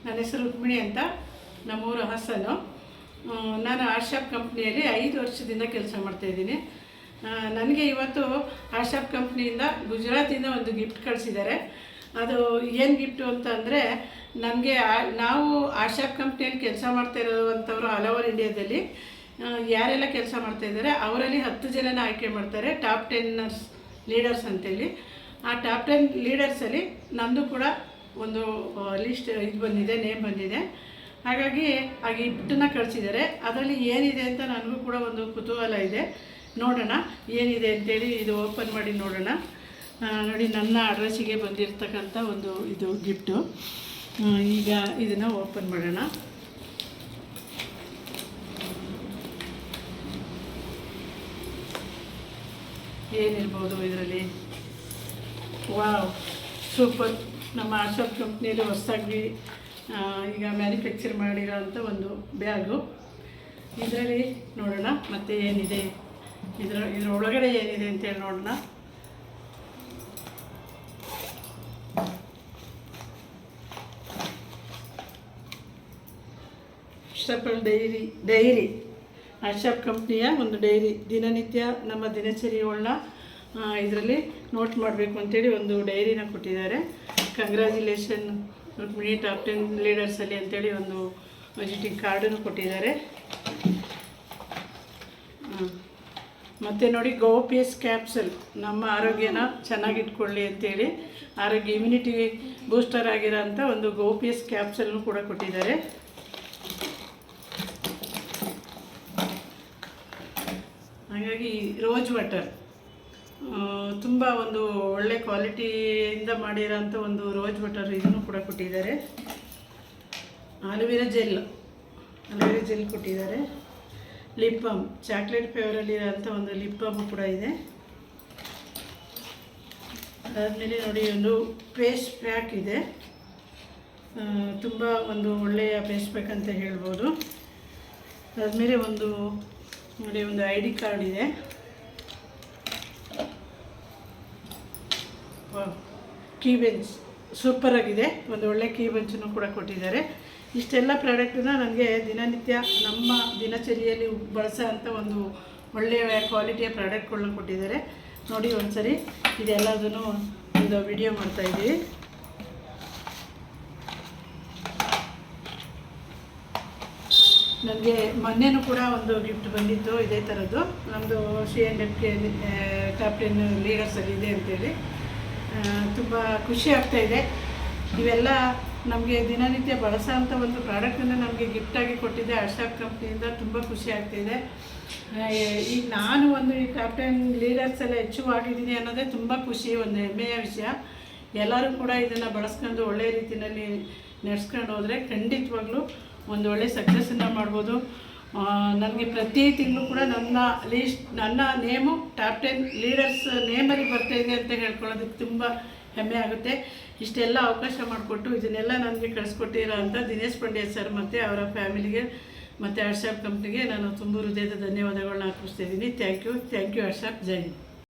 ನನ್ನ ಹೆಸರು ರುಕ್ಮಿಣಿ ಅಂತ, ನಮ್ಮೂರು ಹಾಸನು. ನಾನು ಆರ್ಶಾಪ್ ಕಂಪ್ನಿಯಲ್ಲಿ 5 ವರ್ಷದಿಂದ ಕೆಲಸ ಮಾಡ್ತಾಯಿದ್ದೀನಿ. ನನಗೆ ಇವತ್ತು ಆರ್ಶಾಪ್ ಕಂಪ್ನಿಯಿಂದ ಗುಜರಾತಿಂದ ಒಂದು ಗಿಫ್ಟ್ ಕಳಿಸಿದ್ದಾರೆ. ಅದು ಏನು ಗಿಫ್ಟು ಅಂತ ಅಂದರೆ, ನನಗೆ ನಾವು ಆರ್ಶಾಪ್ ಕಂಪ್ನಿಯಲ್ಲಿ ಕೆಲಸ ಮಾಡ್ತಾ ಇರೋವಂಥವ್ರು ಆಲ್ ಓವರ್ ಇಂಡಿಯಾದಲ್ಲಿ ಯಾರೆಲ್ಲ ಕೆಲಸ ಮಾಡ್ತಾಯಿದ್ದಾರೆ ಅವರಲ್ಲಿ 10 ಜನನ ಆಯ್ಕೆ ಮಾಡ್ತಾರೆ, ಟಾಪ್ 10 ಲೀಡರ್ಸ್ ಅಂತೇಳಿ. ಆ ಟಾಪ್ 10 ಲೀಡರ್ಸಲ್ಲಿ ನಮ್ಮದು ಕೂಡ ಒಂದು ಲಿಸ್ಟ್ ಇದು ಬಂದಿದೆ, ನೇಮ್ ಬಂದಿದೆ. ಹಾಗಾಗಿ ಆ ಗಿಫ್ಟನ್ನ ಕಳಿಸಿದ್ದಾರೆ. ಅದರಲ್ಲಿ ಏನಿದೆ ಅಂತ ನನಗೂ ಕೂಡ ಒಂದು ಕುತೂಹಲ ಇದೆ. ನೋಡೋಣ ಏನಿದೆ ಅಂತೇಳಿ. ಇದು ಓಪನ್ ಮಾಡಿ ನೋಡೋಣ. ನೋಡಿ, ನನ್ನ ಅಡ್ರೆಸ್ಸಿಗೆ ಬಂದಿರತಕ್ಕಂಥ ಒಂದು ಇದು ಗಿಫ್ಟು. ಈಗ ಇದನ್ನು ಓಪನ್ ಮಾಡೋಣ. ಏನಿರ್ಬೋದು ಇದರಲ್ಲಿ? Wow, super! ನಮ್ಮ ಆರ್ಶಾಪ್ ಕಂಪ್ನಿಯಲ್ಲಿ ಹೊಸದಾಗಿ ಈಗ ಮ್ಯಾನುಫ್ಯಾಕ್ಚರ್ ಮಾಡಿರೋಂಥ ಒಂದು ಬ್ಯಾಗು. ಇದರಲ್ಲಿ ನೋಡೋಣ ಮತ್ತು ಏನಿದೆ, ಇದರೊಳಗಡೆ ಏನಿದೆ ಅಂತೇಳಿ ನೋಡೋಣ. ಸ್ಟೆಪಲ್ ಡೈರಿ ಆರ್ಶಾಪ್ ಕಂಪ್ನಿಯ ಒಂದು ಡೈರಿ. ದಿನನಿತ್ಯ ನಮ್ಮ ದಿನಚರಿಗಳನ್ನ ಇದರಲ್ಲಿ ನೋಟ್ ಮಾಡಬೇಕು ಅಂತೇಳಿ ಒಂದು ಡೈರಿನ ಕೊಟ್ಟಿದ್ದಾರೆ. ಕಂಗ್ರ್ಯಾಚುಲೇಷನ್ ರುಕ್ಮಿಣಿ ಟಾಪ್ 10 ಲೀಡರ್ಸಲ್ಲಿ ಅಂತೇಳಿ ಒಂದು ವಿಸಿಟಿಂಗ್ ಕಾರ್ಡನ್ನು ಕೊಟ್ಟಿದ್ದಾರೆ. ಮತ್ತು ನೋಡಿ, ಗೋಪಿಎಸ್ ಕ್ಯಾಪ್ಸಲ್, ನಮ್ಮ ಆರೋಗ್ಯನ ಚೆನ್ನಾಗಿಟ್ಕೊಳ್ಳಿ ಅಂತೇಳಿ ಆರೋಗ್ಯ ಇಮ್ಯುನಿಟಿ ಬೂಸ್ಟರ್ ಆಗಿರೋಂಥ ಒಂದು ಗೋಪಿಎಸ್ ಕ್ಯಾಪ್ಸಲ್ನು ಕೂಡ ಕೊಟ್ಟಿದ್ದಾರೆ. ಹಾಗಾಗಿ ರೋಜ್ ವಾಟರ್, ತುಂಬ ಒಂದು ಒಳ್ಳೆ ಕ್ವಾಲಿಟಿಯಿಂದ ಮಾಡಿರೋಂಥ ಒಂದು ರೋಜ್ ವಾಟರ್, ಇದನ್ನು ಕೂಡ ಕೊಟ್ಟಿದ್ದಾರೆ. ಆಲೋವೆರಾ ಜೆಲ್ ಕೊಟ್ಟಿದ್ದಾರೆ. ಲಿಪ್ ಬಾಮ್, ಚಾಕ್ಲೇಟ್ ಫ್ಲೇವರಲ್ಲಿರೋಂಥ ಒಂದು ಲಿಪ್ ಬಾಮ್ ಕೂಡ ಇದೆ. ಅದಾದಮೇಲೆ ನೋಡಿ, ಒಂದು ಫೇಸ್ ಪ್ಯಾಕ್ ಇದೆ. ತುಂಬ ಒಂದು ಒಳ್ಳೆಯ ಫೇಸ್ ಪ್ಯಾಕ್ ಅಂತ ಹೇಳ್ಬೋದು. ಅದಾದಮೇಲೆ ಒಂದು ನೋಡಿ, ಒಂದು ID ಕಾರ್ಡ್ ಇದೆ. ಕೀ ಬೆಂಚ್ ಸೂಪರಾಗಿದೆ. ಒಂದು ಒಳ್ಳೆ ಕೀ ಬೆಂಚನ್ನು ಕೂಡ ಕೊಟ್ಟಿದ್ದಾರೆ. ಇಷ್ಟೆಲ್ಲ ಪ್ರಾಡಕ್ಟನ್ನ ನನಗೆ ದಿನನಿತ್ಯ ನಮ್ಮ ದಿನಚರಿಯಲ್ಲಿ ಬಳಸೋ ಅಂಥ ಒಂದು ಒಳ್ಳೆಯ ಕ್ವಾಲಿಟಿಯ ಪ್ರಾಡಕ್ಟ್ಗಳನ್ನ ಕೊಟ್ಟಿದ್ದಾರೆ. ನೋಡಿ ಒಂದ್ಸರಿ ಇದೆಲ್ಲದನ್ನು ಒಂದು ವಿಡಿಯೋ ಮಾಡ್ತಾಯಿದ್ದೀವಿ. ನನಗೆ ಮೊನ್ನೆನೂ ಕೂಡ ಒಂದು ಗಿಫ್ಟ್ ಬಂದಿತ್ತು ಇದೇ ಥರದ್ದು. ನಮ್ಮದು C&F ಟಾಪ್ 10 ಲೀಡರ್ಸಲ್ಲಿ ಇದೆ ಅಂತೇಳಿ ತುಂಬ ಖುಷಿ ಆಗ್ತಾಯಿದೆ. ಇವೆಲ್ಲ ನಮಗೆ ದಿನನಿತ್ಯ ಬಳಸೋ ಅಂಥ ಒಂದು ಪ್ರಾಡಕ್ಟನ್ನು ನಮಗೆ ಗಿಫ್ಟಾಗಿ ಕೊಟ್ಟಿದ್ದೆ ಆರ್ಶಾಪ್ ಕಂಪ್ನಿಯಿಂದ. ತುಂಬ ಖುಷಿ ಆಗ್ತಾಯಿದೆ. ಈಗ ನಾನು ಒಂದು ಈ ಟಾಪ್ 10 ಲೀಡರ್ಸೆಲ್ಲ ಹೆಚ್ಚುವಾಗಿದ್ದೀನಿ ಅನ್ನೋದೇ ತುಂಬ ಖುಷಿ, ಒಂದು ಹೆಮ್ಮೆಯ ವಿಷಯ. ಎಲ್ಲರೂ ಕೂಡ ಇದನ್ನು ಬಳಸ್ಕೊಂಡು ಒಳ್ಳೆಯ ರೀತಿಯಲ್ಲಿ ನಡೆಸ್ಕೊಂಡು ಹೋದರೆ ಖಂಡಿತವಾಗ್ಲೂ ಒಂದು ಒಳ್ಳೆ ಸಕ್ಸಸ್ಸನ್ನು ಮಾಡ್ಬೋದು. ನನಗೆ ಪ್ರತಿ ತಿಂಗಳು ಕೂಡ ನನ್ನ ನೇಮು ಟಾಪ್ 10 ಲೀಡರ್ಸ್ ನೇಮಲ್ಲಿ ಬರ್ತಾಯಿದೆ ಅಂತ ಹೇಳ್ಕೊಳ್ಳೋದಕ್ಕೆ ತುಂಬ ಹೆಮ್ಮೆ ಆಗುತ್ತೆ. ಇಷ್ಟೆಲ್ಲ ಅವಕಾಶ ಮಾಡಿಕೊಟ್ಟು ಇದನ್ನೆಲ್ಲ ನನಗೆ ಕಳಿಸ್ಕೊಟ್ಟಿರೋ ಅಂಥ ದಿನೇಶ್ ಪಾಂಡೆ ಸರ್ ಮತ್ತು ಅವರ ಫ್ಯಾಮಿಲಿಗೆ ಮತ್ತು ಆರ್ಶಾಪ್ ಕಂಪ್ನಿಗೆ ನಾನು ತುಂಬ ಹೃದಯದ ಧನ್ಯವಾದಗಳನ್ನ ಅರ್ಪಿಸ್ತಿದ್ದೀನಿ. ಥ್ಯಾಂಕ್ ಯು ಆರ್ಶಾಪ್. ಜೈ ಹಿಂದ್.